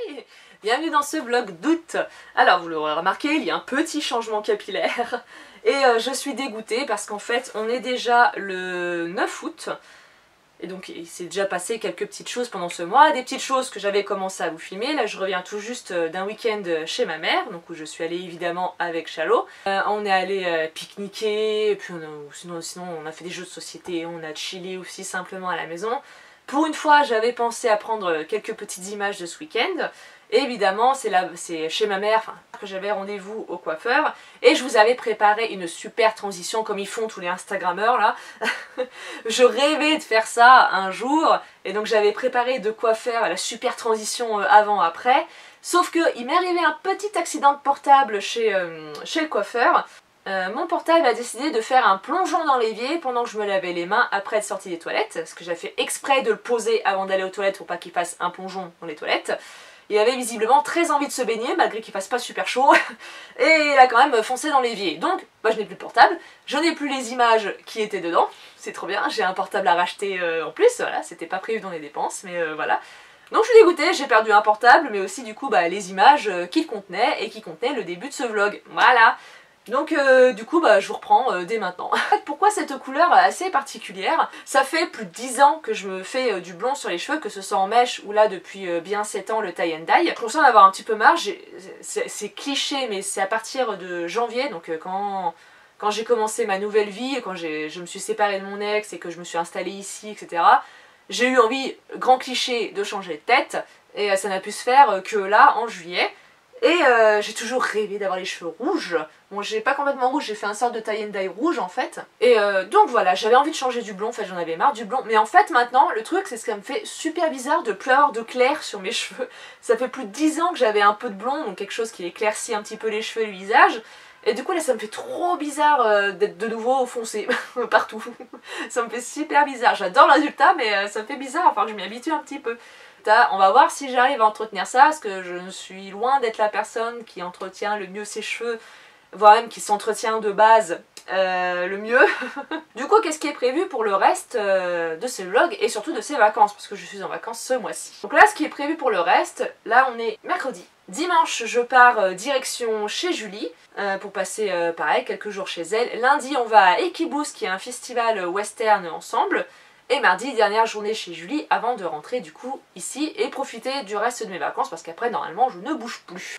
Hey, bienvenue dans ce vlog d'août. Alors vous l'aurez remarqué, il y a un petit changement capillaire et je suis dégoûtée parce qu'en fait on est déjà le 9 août et donc il s'est déjà passé quelques petites choses pendant ce mois, des petites choses que j'avais commencé à vous filmer. Là je reviens tout juste d'un week-end chez ma mère, donc où je suis allée évidemment avec Chalo. On est allé pique-niquer, et puis sinon on a fait des jeux de société, on a chillé aussi simplement à la maison. Pour une fois, j'avais pensé à prendre quelques petites images de ce week-end. Et évidemment, c'est chez ma mère que j'avais rendez-vous au coiffeur. Et je vous avais préparé une super transition comme ils font tous les Instagrammeurs là. Je rêvais de faire ça un jour. Et donc j'avais préparé de quoi faire la super transition avant-après. Sauf qu'il m'est arrivé un petit accident de portable chez le coiffeur. Mon portable a décidé de faire un plongeon dans l'évier pendant que je me lavais les mains après être sortie des toilettes, parce que j'ai fait exprès de le poser avant d'aller aux toilettes pour pas qu'il fasse un plongeon dans les toilettes. Il avait visiblement très envie de se baigner malgré qu'il fasse pas super chaud et il a quand même foncé dans l'évier. Donc je n'ai plus de portable, je n'ai plus les images qui étaient dedans, c'est trop bien, j'ai un portable à racheter en plus, voilà, c'était pas prévu dans les dépenses mais voilà. Donc je suis dégoûtée, j'ai perdu un portable mais aussi du coup les images qu'il contenait et qui contenaient le début de ce vlog, voilà. Donc du coup je vous reprends dès maintenant. Pourquoi cette couleur assez particulière? Ça fait plus de 10 ans que je me fais du blond sur les cheveux, que ce soit en mèche ou là depuis bien 7 ans le tie and dye. Je commence à en avoir un petit peu marre, c'est cliché mais c'est à partir de janvier, donc quand j'ai commencé ma nouvelle vie, quand je me suis séparée de mon ex et que je me suis installée ici, etc. J'ai eu envie, grand cliché, de changer de tête et ça n'a pu se faire que là en juillet. Et j'ai toujours rêvé d'avoir les cheveux rouges. Bon, j'ai pas complètement rouge, j'ai fait un sort de tie and dye rouge en fait. Et donc voilà, j'avais envie de changer du blond, en fait j'en avais marre du blond. Mais en fait maintenant, le truc c'est que ça me fait super bizarre de plus avoir de clair sur mes cheveux. Ça fait plus de 10 ans que j'avais un peu de blond, donc quelque chose qui éclaircit un petit peu les cheveux et le visage. Et du coup là ça me fait trop bizarre d'être de nouveau foncé partout. Ça me fait super bizarre, j'adore le résultat mais ça me fait bizarre, enfin je m'y habitue un petit peu. On va voir si j'arrive à entretenir ça, parce que je suis loin d'être la personne qui entretient le mieux ses cheveux, voire même qui s'entretient de base le mieux. Du coup, qu'est-ce qui est prévu pour le reste de ce vlog et surtout de ces vacances, parce que je suis en vacances ce mois-ci. Donc là, ce qui est prévu pour le reste, là on est mercredi. Dimanche, je pars direction chez Julie pour passer pareil quelques jours chez elle. Lundi, on va à Equiboost, qui est un festival western ensemble. Et mardi, dernière journée chez Julie avant de rentrer du coup ici et profiter du reste de mes vacances parce qu'après normalement je ne bouge plus.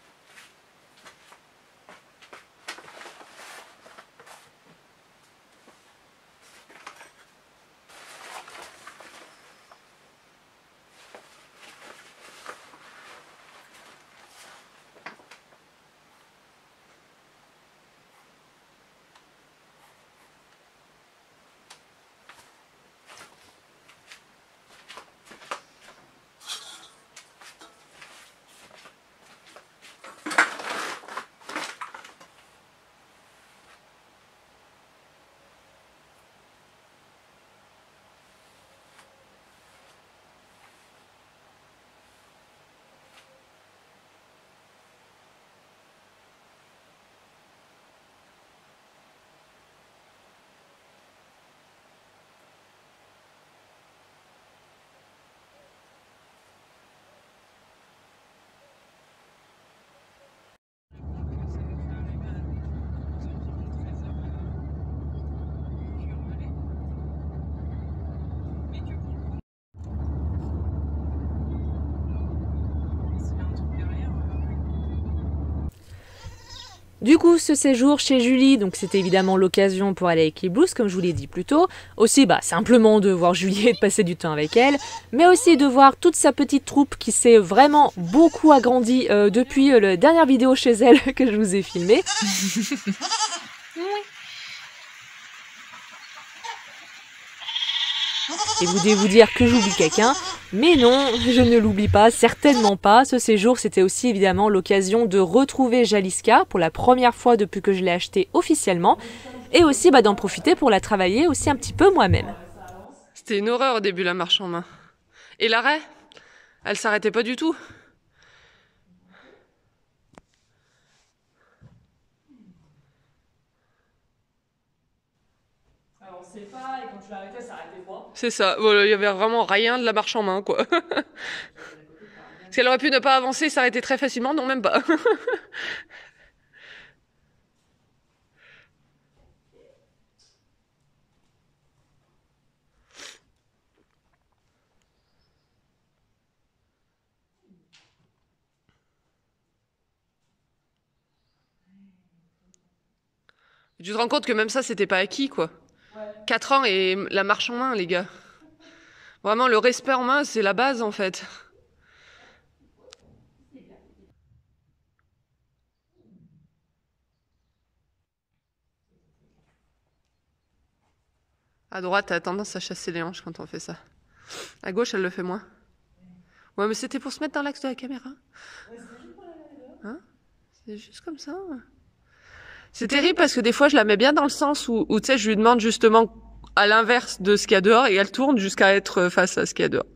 Du coup, ce séjour chez Julie, donc c'était évidemment l'occasion pour aller à Equiboost, comme je vous l'ai dit plus tôt. Aussi, simplement de voir Julie et de passer du temps avec elle, mais aussi de voir toute sa petite troupe qui s'est vraiment beaucoup agrandie depuis la dernière vidéo chez elle que je vous ai filmée. Et vous devez vous dire que j'oublie quelqu'un, mais non, je ne l'oublie pas, certainement pas. Ce séjour, c'était aussi évidemment l'occasion de retrouver Jaliska pour la première fois depuis que je l'ai achetée officiellement, et aussi d'en profiter pour la travailler aussi un petit peu moi-même. C'était une horreur au début la marche en main. Et l'arrêt, elle s'arrêtait pas du tout. Alors on sait pas, et quand tu l'arrêtais, ça arrêtait pas. C'est ça, voilà, il y avait vraiment rien de la marche en main, quoi. Parce qu'elle aurait pu ne pas avancer et s'arrêter très facilement, non, même pas. Tu te rends compte que même ça, c'était pas acquis, quoi. Ouais. 4 ans et la marche en main, les gars. Vraiment, le respect en main, c'est la base, en fait. À droite, t'as tendance à chasser les hanches quand on fait ça. À gauche, elle le fait moins. Ouais, mais c'était pour se mettre dans l'axe de la caméra. Hein? C'est juste comme ça. C'est terrible parce que des fois, je la mets bien dans le sens où tu sais, je lui demande justement à l'inverse de ce qu'il y a dehors et elle tourne jusqu'à être face à ce qu'il y a dehors.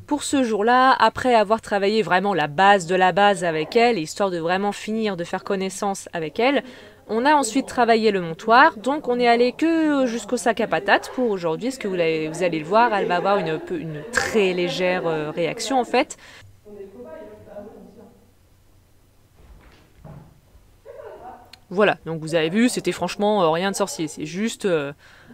Pour ce jour-là, après avoir travaillé vraiment la base de la base avec elle, histoire de vraiment finir de faire connaissance avec elle, on a ensuite travaillé le montoir, donc on est allé que jusqu'au sac à patates pour aujourd'hui, parce que vous allez le voir, elle va avoir une très légère réaction en fait. Voilà, donc vous avez vu, c'était franchement rien de sorcier, c'est juste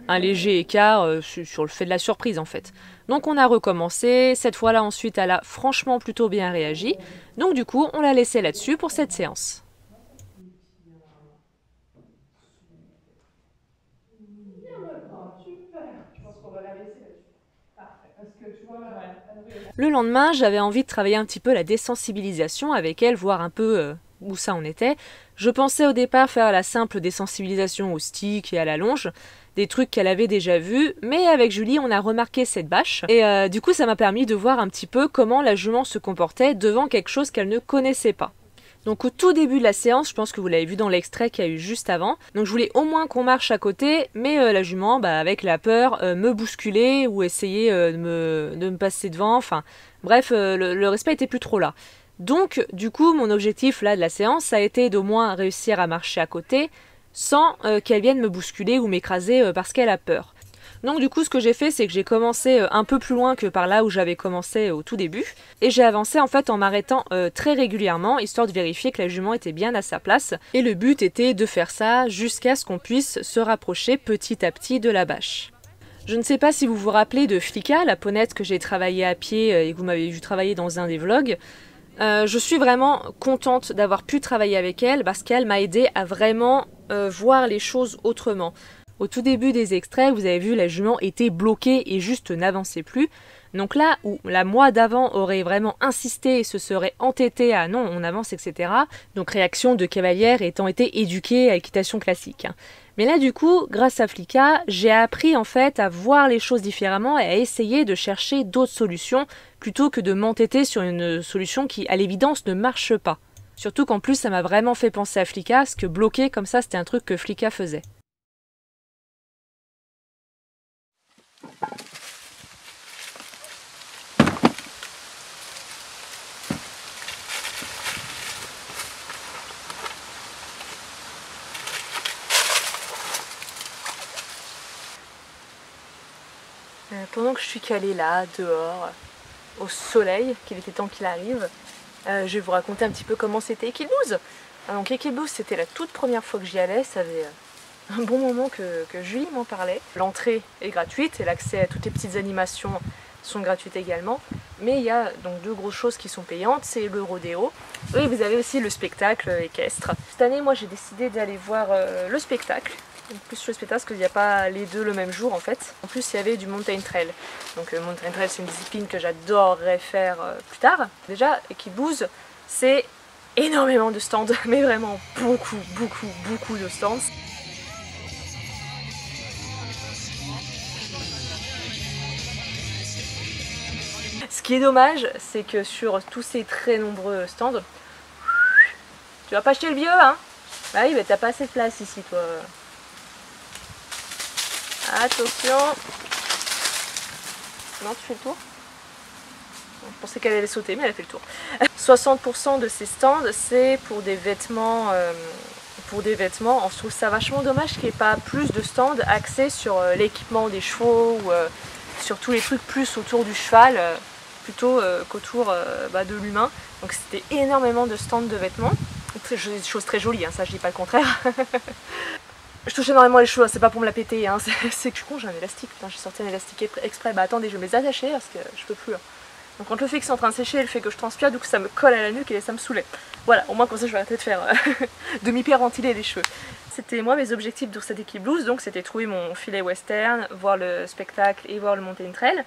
un léger écart sur le fait de la surprise en fait. Donc on a recommencé, cette fois-là ensuite elle a franchement plutôt bien réagi, donc du coup on l'a laissé là-dessus pour cette séance. Le lendemain, j'avais envie de travailler un petit peu la désensibilisation avec elle, voir un peu où ça en était. Je pensais au départ faire la simple désensibilisation au stick et à la longe, des trucs qu'elle avait déjà vus, mais avec Julie, on a remarqué cette bâche, et du coup, ça m'a permis de voir un petit peu comment la jument se comportait devant quelque chose qu'elle ne connaissait pas. Donc au tout début de la séance, je pense que vous l'avez vu dans l'extrait qu'il y a eu juste avant, donc je voulais au moins qu'on marche à côté, mais la jument, avec la peur, me bousculer ou essayer de me passer devant, enfin bref, le respect était plus trop là. Donc du coup, mon objectif là de la séance, ça a été d'au moins réussir à marcher à côté, sans qu'elle vienne me bousculer ou m'écraser parce qu'elle a peur. Donc du coup ce que j'ai fait c'est que j'ai commencé un peu plus loin que par là où j'avais commencé au tout début et j'ai avancé en fait en m'arrêtant très régulièrement histoire de vérifier que la jument était bien à sa place et le but était de faire ça jusqu'à ce qu'on puisse se rapprocher petit à petit de la bâche. Je ne sais pas si vous vous rappelez de Flicka, la ponette que j'ai travaillée à pied et que vous m'avez vu travailler dans un des vlogs. Je suis vraiment contente d'avoir pu travailler avec elle parce qu'elle m'a aidé à vraiment voir les choses autrement. Au tout début des extraits, vous avez vu, la jument était bloquée et juste n'avançait plus. Donc là où la moi d'avant aurait vraiment insisté et se serait entêtée à non, on avance, etc. Donc réaction de cavalière étant été éduquée à l'équitation classique. Mais là du coup, grâce à Flicka, j'ai appris en fait à voir les choses différemment et à essayer de chercher d'autres solutions plutôt que de m'entêter sur une solution qui à l'évidence ne marche pas. Surtout qu'en plus ça m'a vraiment fait penser à Flicka, parce que bloquer comme ça c'était un truc que Flicka faisait. Pendant que je suis calée là, dehors, au soleil, qu'il était temps qu'il arrive, je vais vous raconter un petit peu comment c'était Equiblues. Donc Equiblues, c'était la toute première fois que j'y allais, ça avait un bon moment que Julie m'en parlait. L'entrée est gratuite et l'accès à toutes les petites animations sont gratuites également. Mais il y a donc deux grosses choses qui sont payantes, c'est le rodéo et vous avez aussi le spectacle équestre. Cette année, moi j'ai décidé d'aller voir le spectacle. Plus le spectacle parce qu'il n'y a pas les deux le même jour en fait. En plus il y avait du mountain trail. Donc mountain trail c'est une discipline que j'adorerais faire plus tard. Déjà Equiblues c'est énormément de stands, mais vraiment beaucoup de stands. Ce qui est dommage, c'est que sur tous ces très nombreux stands, tu vas pas acheter le vieux, hein? Bah oui, mais t'as pas assez de place ici, toi. Attention. Non, tu fais le tour? Je pensais qu'elle allait sauter, mais elle a fait le tour. 60% de ces stands, c'est pour des vêtements. Je trouve ça vachement dommage qu'il n'y ait pas plus de stands axés sur l'équipement des chevaux ou sur tous les trucs plus autour du cheval, plutôt qu'autour de l'humain. Donc c'était énormément de stands de vêtements. Des choses très jolies, hein, ça je dis pas le contraire. Je touche énormément les cheveux, c'est pas pour me la péter, hein. C'est que je suis con, j'ai un élastique. Putain, j'ai sorti un élastique exprès. Bah attendez, je vais me les attacher parce que je peux plus. Hein. Donc entre le fait qu'ils sont en train de sécher et le fait que je transpire, du coup ça me colle à la nuque et ça me saoulait. Voilà, au moins comme ça je vais arrêter de faire de m'hyperventiler les cheveux. C'était moi mes objectifs pour cette équipe blues, donc c'était trouver mon filet western, voir le spectacle et voir le mountain trail.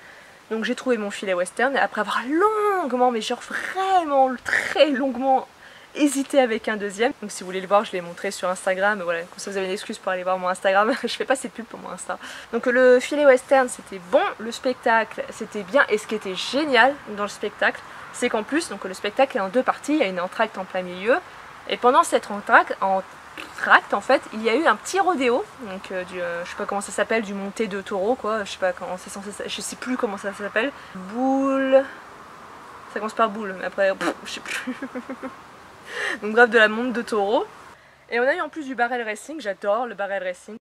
Donc j'ai trouvé mon filet western et après avoir longuement, mais genre vraiment très longuement hésité avec un deuxième. Donc si vous voulez le voir, je l'ai montré sur Instagram, voilà, comme ça vous avez une excuse pour aller voir mon Instagram. Je fais pas ces pubs pour mon Insta. Donc le filet western c'était bon, le spectacle c'était bien, et ce qui était génial dans le spectacle, c'est qu'en plus, donc le spectacle est en deux parties, il y a une entracte en plein milieu, et pendant cette entracte en fait, il y a eu un petit rodéo, donc je sais pas comment ça s'appelle, du monté de taureau quoi, je sais pas comment c'est censé, je sais plus comment ça s'appelle, boule, ça commence par boule, mais après, je sais plus. Donc bref, de la monte de taureau. Et on a eu en plus du barrel racing, j'adore le barrel racing.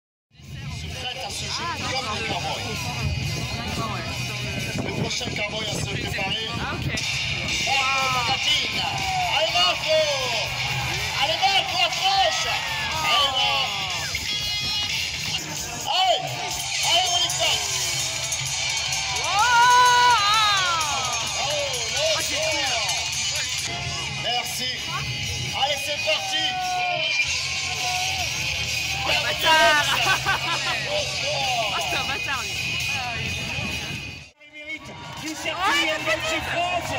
Le prochain cowboy à se préparer. Ah ok. Allez Marco! Allez Marco, approche! Allez! Allez Wellington! Merci! Allez, c'est parti! Oh le bâtard! Oh c'est un bâtard lui! Du circuit LBC France.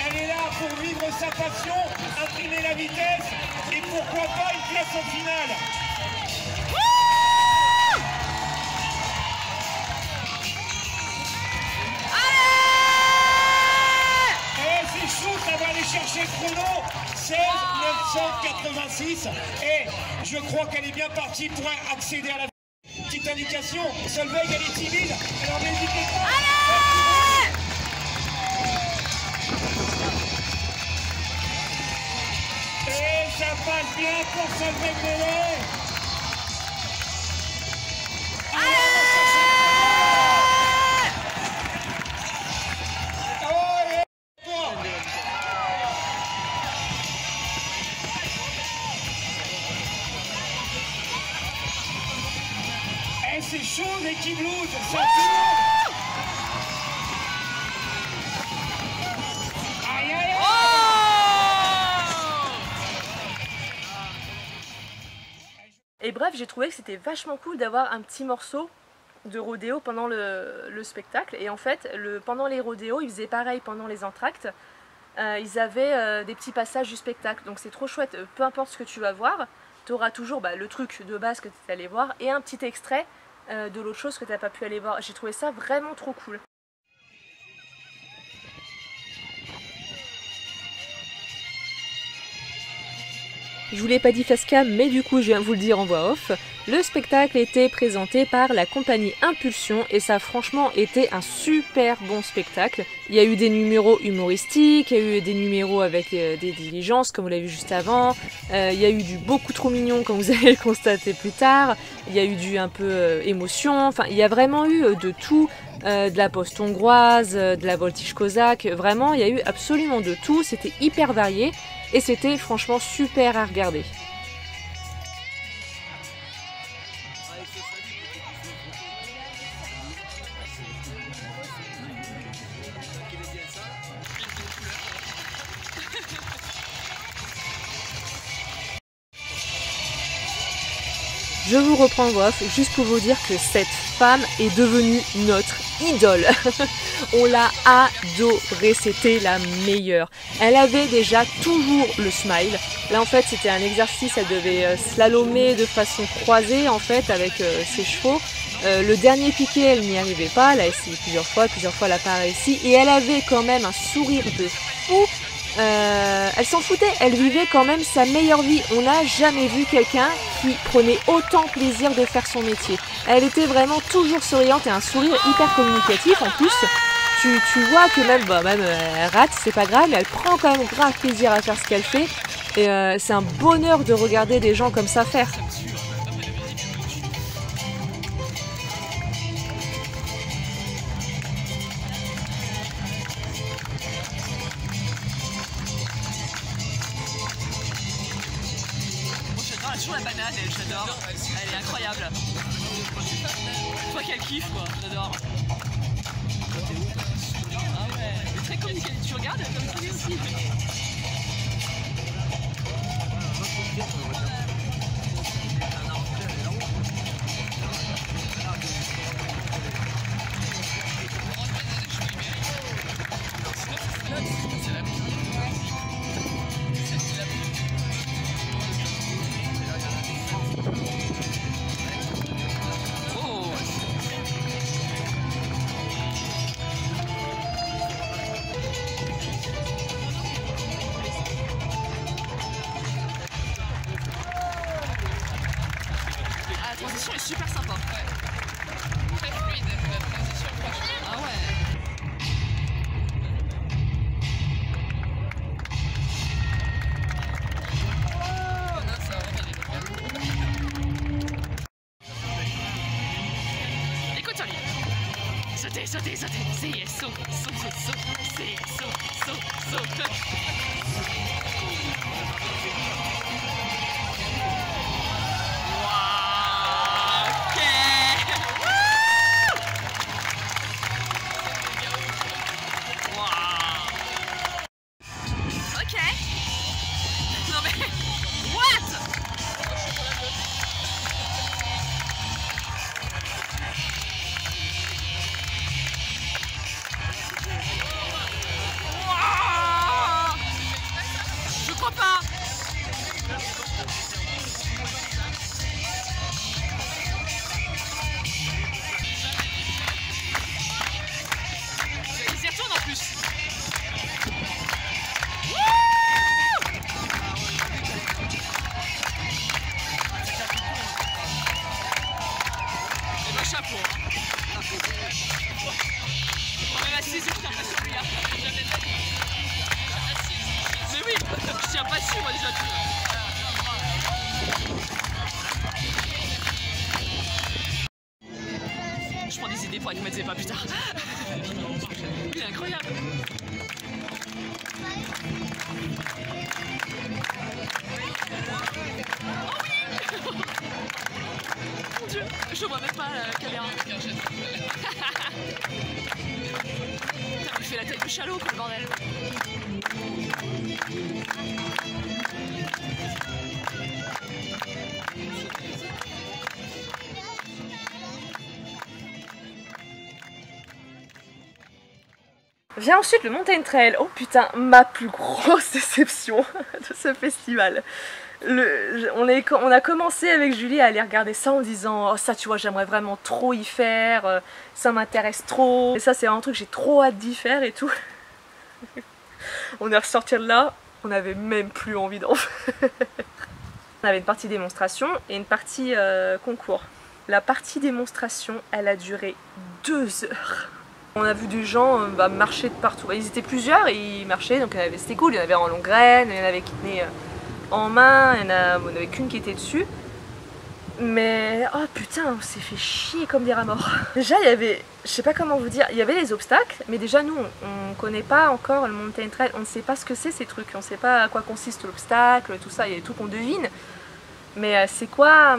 Elle est là pour vivre sa passion, imprimer la vitesse et pourquoi pas une place en finale. Et c'est chaud, ça va aller chercher le chrono 16 986 et je crois qu'elle est bien partie pour accéder à la petite indication. Solveig, elle est timide, alors n'hésitez pas. Et ça passe bien pour Solveig Bélé. Et c'est chaud l'équipe blues, ça tourne. Aïe aïe aïe. Et bref, j'ai trouvé que c'était vachement cool d'avoir un petit morceau de rodéo pendant le spectacle. Et en fait, pendant les rodéos, ils faisaient pareil pendant les entractes. Ils avaient des petits passages du spectacle. Donc c'est trop chouette, peu importe ce que tu vas voir, tu auras toujours le truc de base que tu es allé voir et un petit extrait de l'autre chose que tu n'as pas pu aller voir. J'ai trouvé ça vraiment trop cool. Je vous l'ai pas dit face cam, mais du coup je viens de vous le dire en voix off. Le spectacle était présenté par la compagnie Impulsion et ça a franchement été un super bon spectacle. Il y a eu des numéros humoristiques, il y a eu des numéros avec des diligences comme vous l'avez vu juste avant, il y a eu du beaucoup trop mignon comme vous allez le constater plus tard, il y a eu du un peu émotion, enfin il y a vraiment eu de tout, de la poste hongroise, de la voltige cosaque, vraiment il y a eu absolument de tout, c'était hyper varié et c'était franchement super à regarder. Je vous reprends le ref juste pour vous dire que cette femme est devenue notre idole. On l'a adorée, c'était la meilleure. Elle avait déjà toujours le smile. Là en fait c'était un exercice, elle devait slalomer de façon croisée en fait avec ses chevaux. Le dernier piqué elle n'y arrivait pas, elle a essayé plusieurs fois elle n'a pas réussi. Et elle avait quand même un sourire de fou. Elle s'en foutait, elle vivait quand même sa meilleure vie. On n'a jamais vu quelqu'un qui prenait autant plaisir de faire son métier. Elle était vraiment toujours souriante et un sourire hyper communicatif. En plus, tu vois que même elle rate, c'est pas grave, mais elle prend quand même grave plaisir à faire ce qu'elle fait. Et c'est un bonheur de regarder des gens comme ça faire. Toujours la banane, j'adore. Elle est incroyable. Je vois qu'elle kiffe quoi, j'adore. Ah ouais, elle est très communicative. Tu regardes, elle comme ça aussi. La transition est super sympa. Ouais. Très fluide, la transition, franchement. Ah ouais. Écoute, Charlie. Sauter, sauter, sauter. C'est saut, saut, saut, saut. C'est saut, saut, saut. Chapeau. On est assise, je tiens pas sur lui. Mais oui, je tiens pas dessus moi déjà. Je prends des idées pour être mettre pas plus tard. Il est incroyable. Mon Dieu, je vois même pas la caméra. Il fait la tête de chalot, quoi, le bordel. Vient ensuite le Mountain Trail. Oh putain, ma plus grosse déception de ce festival. On a commencé avec Julie à aller regarder ça en disant oh ça tu vois j'aimerais vraiment trop y faire, ça m'intéresse trop. Et ça c'est un truc j'ai trop hâte d'y faire et tout. On est ressorti de là, on avait même plus envie d'en faire. On avait une partie démonstration et une partie concours. La partie démonstration elle a duré 2 heures. On a vu des gens marcher de partout. Ils étaient plusieurs et ils marchaient donc c'était cool. Il y en avait en longue graine, il y en avait qui tenaient en main, il y en avait qu'une qui était dessus. Mais oh putain, on s'est fait chier comme des rats morts. Déjà il y avait, je sais pas comment vous dire, il y avait les obstacles, mais déjà nous on connaît pas encore le Mountain Trail, on ne sait pas ce que c'est ces trucs, on sait pas à quoi consiste l'obstacle, tout ça, il y a des trucs qu'on devine. Mais c'est quoi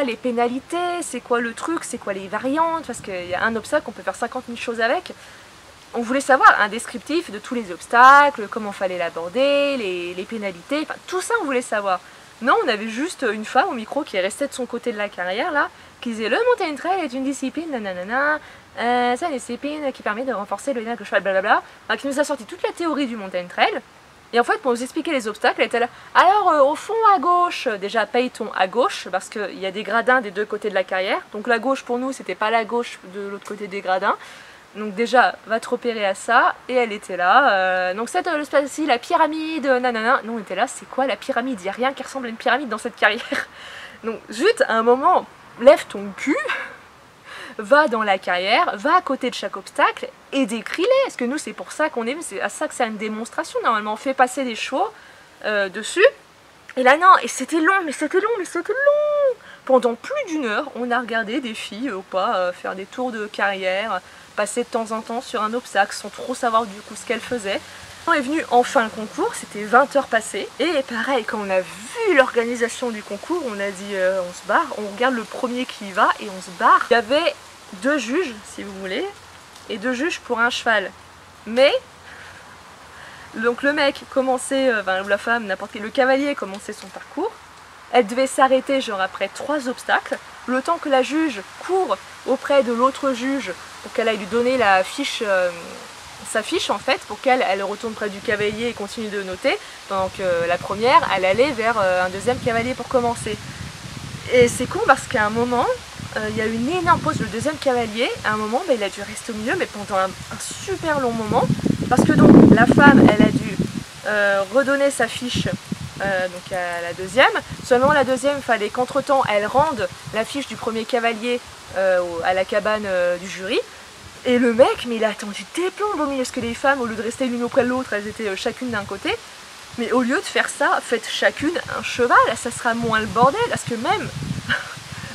les pénalités, c'est quoi le truc, c'est quoi les variantes, parce qu'il y a un obstacle, on peut faire 50 000 choses avec. On voulait savoir un descriptif de tous les obstacles, comment fallait l'aborder, les pénalités, enfin tout ça on voulait savoir. Non, on avait juste une femme au micro qui est restée de son côté de la carrière là, qui disait le mountain trail est une discipline, nanana, c'est une discipline qui permet de renforcer le lien avec le cheval, blablabla, enfin, qui nous a sorti toute la théorie du mountain trail. Et en fait, pour nous expliquer les obstacles, elle était là. Alors, au fond, à gauche, déjà paye ton à gauche, parce qu'il y a des gradins des deux côtés de la carrière. Donc la gauche pour nous, c'était pas la gauche de l'autre côté des gradins. Donc déjà, va te repérer à ça, et elle était là. Donc cette espèce-ci, la pyramide, nanana. Non, on était là, c'est quoi la pyramide? Il n'y a rien qui ressemble à une pyramide dans cette carrière. Donc juste, à un moment, lève ton cul, va dans la carrière, va à côté de chaque obstacle, et décris-les. Parce que nous, c'est pour ça qu'on aime, c'est à ça que c'est une démonstration. Normalement, on fait passer des chevaux dessus. Et là, non, et c'était long, mais c'était long, mais c'était long. Pendant plus d'1 heure, on a regardé des filles ou pas faire des tours de carrière, passer de temps en temps sur un obstacle sans trop savoir du coup ce qu'elle faisait. On est venu en fin de concours, c'était 20 heures passées, et pareil, quand on a vu l'organisation du concours, on a dit on se barre, on regarde le premier qui y va et on se barre. Il y avait 2 juges, si vous voulez, et 2 juges pour un cheval. Mais, donc le mec commençait, ou la femme, n'importe qui, le cavalier commençait son parcours, elle devait s'arrêter genre après 3 obstacles, le temps que la juge court auprès de l'autre juge pour qu'elle aille lui donner la fiche, sa fiche en fait, pour qu'elle retourne près du cavalier et continue de noter, pendant que la première, elle allait vers un deuxième cavalier pour commencer. Et c'est con parce qu'à un moment, il y a eu une énorme pause, le deuxième cavalier, à un moment, il a dû rester au milieu, mais pendant un super long moment, parce que donc la femme, elle a dû redonner sa fiche donc à la deuxième. Seulement la deuxième, il fallait qu'entre-temps, elle rende la fiche du premier cavalier à la cabane du jury. Et le mec, mais il a attendu des plombs au milieu, parce que les femmes, au lieu de rester l'une auprès de l'autre, elles étaient chacune d'un côté. Mais au lieu de faire ça, faites chacune un cheval, ça sera moins le bordel, parce que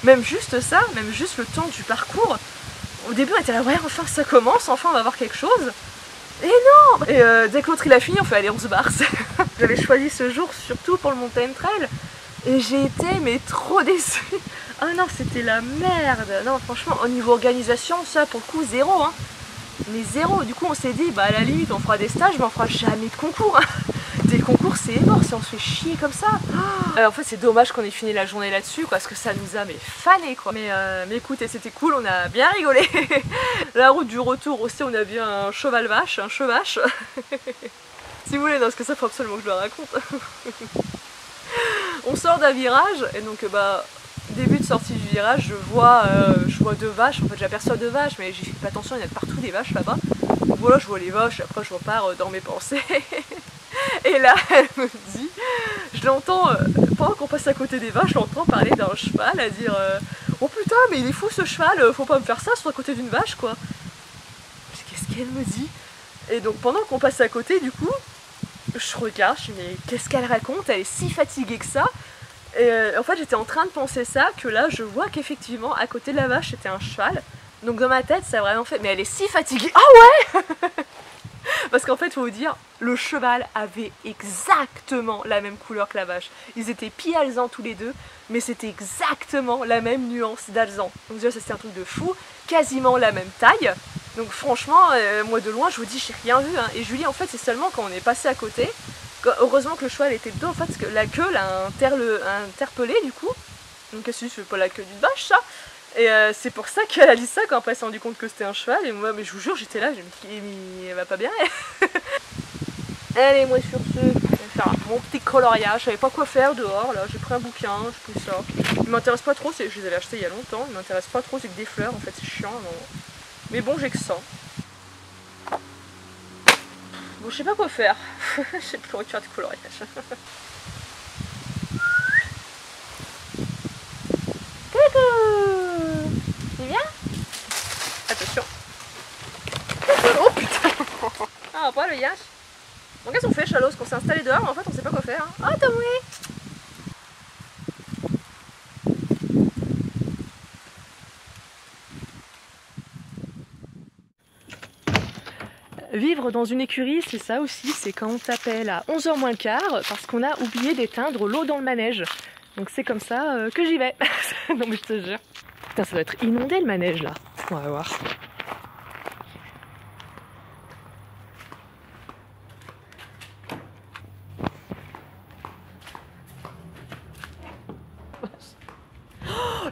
même juste ça, même juste le temps du parcours, au début on était là, ouais, enfin ça commence, enfin on va voir quelque chose. Et non! Et dès que l'autre il a fini, on fait allez, on se barre. J'avais choisi ce jour surtout pour le mountain trail, et j'ai été mais trop déçue. Ah non, c'était la merde. Non, franchement, au niveau organisation, ça pour le coup, 0. Hein. Mais 0. Du coup, on s'est dit, bah à la limite, on fera des stages, mais on fera jamais de concours. Hein. Des concours, c'est mort si on se fait chier comme ça. En fait, c'est dommage qu'on ait fini la journée là-dessus, parce que ça nous a fané quoi. Mais écoutez, c'était cool, on a bien rigolé. La route du retour aussi, on a vu un cheval vache, un chevache. Si vous voulez, non, parce que ça faut absolument que je le raconte. On sort d'un virage, et donc début de sortie du virage, je vois 2 vaches, en fait j'aperçois 2 vaches, mais j'y fais pas attention, il y en a partout des vaches là-bas. Donc voilà, je vois les vaches, et après je repars dans mes pensées. Et là, elle me dit, je l'entends, pendant qu'on passe à côté des vaches, je l'entends parler d'un cheval, à dire oh putain, mais il est fou ce cheval, faut pas me faire ça sur à côté d'une vache quoi. Qu'est-ce qu'elle me dit? Et donc pendant qu'on passe à côté, du coup, je regarde, je me dis mais qu'est-ce qu'elle raconte? Elle est si fatiguée que ça. Et en fait j'étais en train de penser ça, que là je vois qu'effectivement à côté de la vache c'était un cheval. Donc dans ma tête ça a vraiment fait, mais elle est si fatiguée, ah ouais. Parce qu'en fait il faut vous dire, le cheval avait exactement la même couleur que la vache. Ils étaient pieds-alezans tous les deux, mais c'était exactement la même nuance d'alezan. Donc déjà ça c'était un truc de fou, quasiment la même taille. Donc franchement, moi de loin je vous dis j'ai rien vu. Hein. Et Julie en fait c'est seulement quand on est passé à côté, heureusement que le cheval était dedans en fait, parce que la queue l'a interpellé du coup. Donc elle s'est dit c'est pas la queue d'une vache ça. Et c'est pour ça qu'elle a dit ça quand elle s'est rendu compte que c'était un cheval. Et moi mais je vous jure j'étais là, je me dis mais elle va pas bien elle. Allez moi sur ce, je vais faire mon petit coloriage, je savais pas quoi faire dehors là, j'ai pris un bouquin, j'ai pris ça. Il m'intéresse pas trop, je les avais achetés il y a longtemps, il m'intéresse pas trop, c'est que des fleurs en fait, c'est chiant. Non. Mais bon j'ai que ça. Bon je sais pas quoi faire, je sais plus faire de coloriage. Coucou. C'est bien? Attention. Oh putain. Ah pas le yash. Bon qu'est-ce qu'on fait Chalos, qu'on s'est installé dehors mais en fait on sait pas quoi faire. Oh t'as moué. Vivre dans une écurie, c'est ça aussi, c'est quand on t'appelle à 11h moins le quart parce qu'on a oublié d'éteindre l'eau dans le manège. Donc c'est comme ça que j'y vais. Non mais je te jure. Putain ça doit être inondé le manège là. On va voir.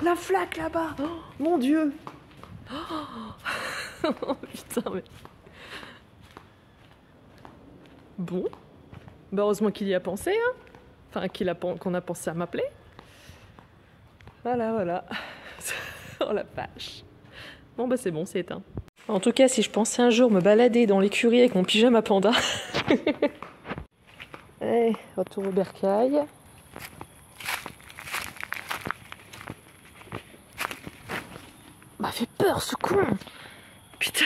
la flaque là-bas. Oh, mon Dieu. Oh, putain, mais... Bon. Bah heureusement qu'il y a pensé, hein. Enfin, qu'on a pensé à m'appeler. Voilà, voilà. Oh la vache. Bon bah c'est bon, c'est éteint. En tout cas, si je pensais un jour me balader dans l'écurie avec mon pyjama panda. Allez, retour au bercail. M'a fait peur ce con. Putain,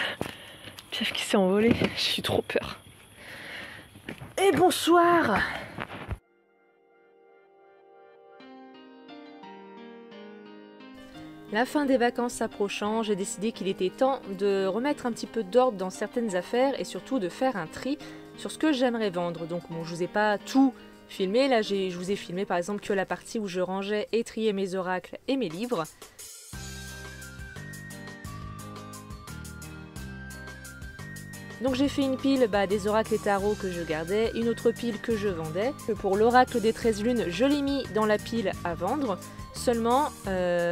Piaf qui s'est envolé, j'ai eu trop peur. Et bonsoir. La fin des vacances approchant, j'ai décidé qu'il était temps de remettre un petit peu d'ordre dans certaines affaires et surtout de faire un tri sur ce que j'aimerais vendre. Donc bon, je vous ai pas tout filmé, là je vous ai filmé par exemple que la partie où je rangeais et triais mes oracles et mes livres. Donc j'ai fait une pile des oracles et tarots que je gardais, une autre pile que je vendais. Pour l'oracle des 13 lunes, je l'ai mis dans la pile à vendre. Seulement,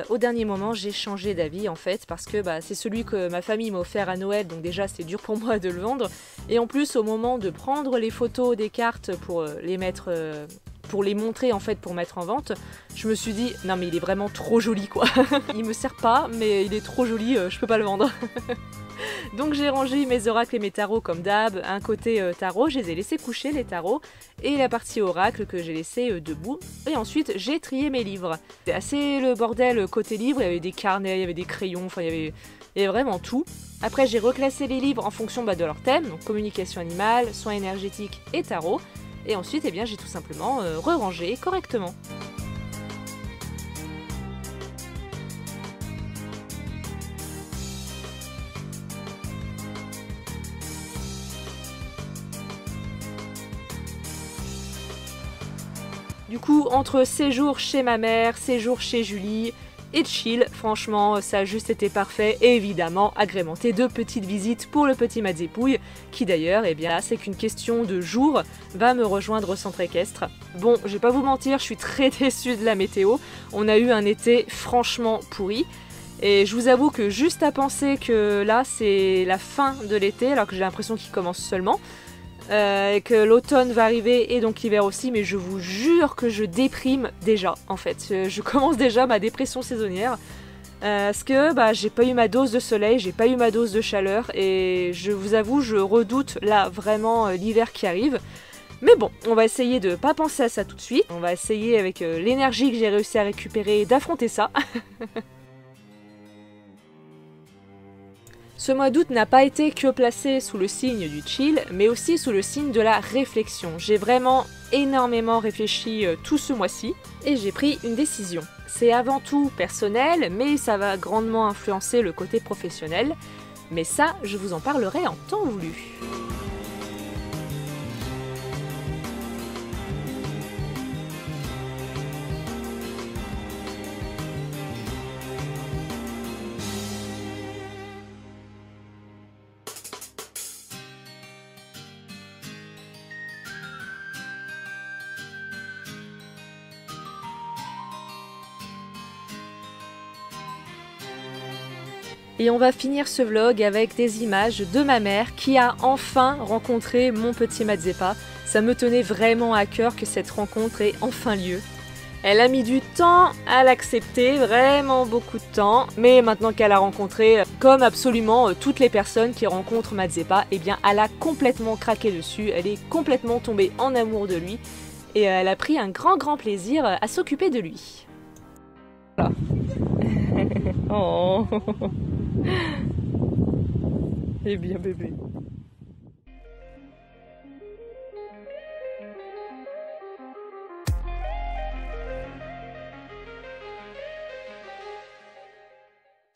au dernier moment, j'ai changé d'avis en fait, parce que c'est celui que ma famille m'a offert à Noël, donc déjà c'est dur pour moi de le vendre. Et en plus, au moment de prendre les photos des cartes pour les mettre... pour les montrer en fait, pour mettre en vente, je me suis dit, non mais il est vraiment trop joli quoi. Il me sert pas, mais il est trop joli, je peux pas le vendre. Donc j'ai rangé mes oracles et mes tarots comme d'hab, un côté tarot, je les ai laissés coucher les tarots, et la partie oracle que j'ai laissé debout, et ensuite j'ai trié mes livres. C'était assez le bordel côté livre, il y avait des carnets, il y avait des crayons, enfin il y avait vraiment tout. Après j'ai reclassé les livres en fonction de leur thème, donc communication animale, soins énergétiques et tarot, et ensuite j'ai tout simplement re-rangé correctement. Du coup, entre séjour chez ma mère, séjour chez Julie et chill, franchement, ça a juste été parfait et évidemment agrémenté de petites visites pour le petit Madzipouille, qui d'ailleurs, c'est qu'une question de jours, va me rejoindre au centre équestre. Bon, je vais pas vous mentir, je suis très déçue de la météo, on a eu un été franchement pourri. Et je vous avoue que juste à penser que là, c'est la fin de l'été, alors que j'ai l'impression qu'il commence seulement, et que l'automne va arriver et donc l'hiver aussi, mais je vous jure que je déprime déjà en fait. Je commence déjà ma dépression saisonnière parce que j'ai pas eu ma dose de soleil, j'ai pas eu ma dose de chaleur et je vous avoue, je redoute là vraiment l'hiver qui arrive. Mais bon, on va essayer de pas penser à ça tout de suite, on va essayer avec l'énergie que j'ai réussi à récupérer d'affronter ça. Ce mois d'août n'a pas été que placé sous le signe du chill, mais aussi sous le signe de la réflexion. J'ai vraiment énormément réfléchi tout ce mois-ci, et j'ai pris une décision. C'est avant tout personnel, mais ça va grandement influencer le côté professionnel. Mais ça, je vous en parlerai en temps voulu. Et on va finir ce vlog avec des images de ma mère qui a enfin rencontré mon petit Mazzepa. Ça me tenait vraiment à cœur que cette rencontre ait enfin lieu. Elle a mis du temps à l'accepter, vraiment beaucoup de temps, mais maintenant qu'elle a rencontré, comme absolument toutes les personnes qui rencontrent Mazzepa, elle a complètement craqué dessus, elle est complètement tombée en amour de lui, et elle a pris un grand plaisir à s'occuper de lui. Voilà. Oh. Eh bien bébé.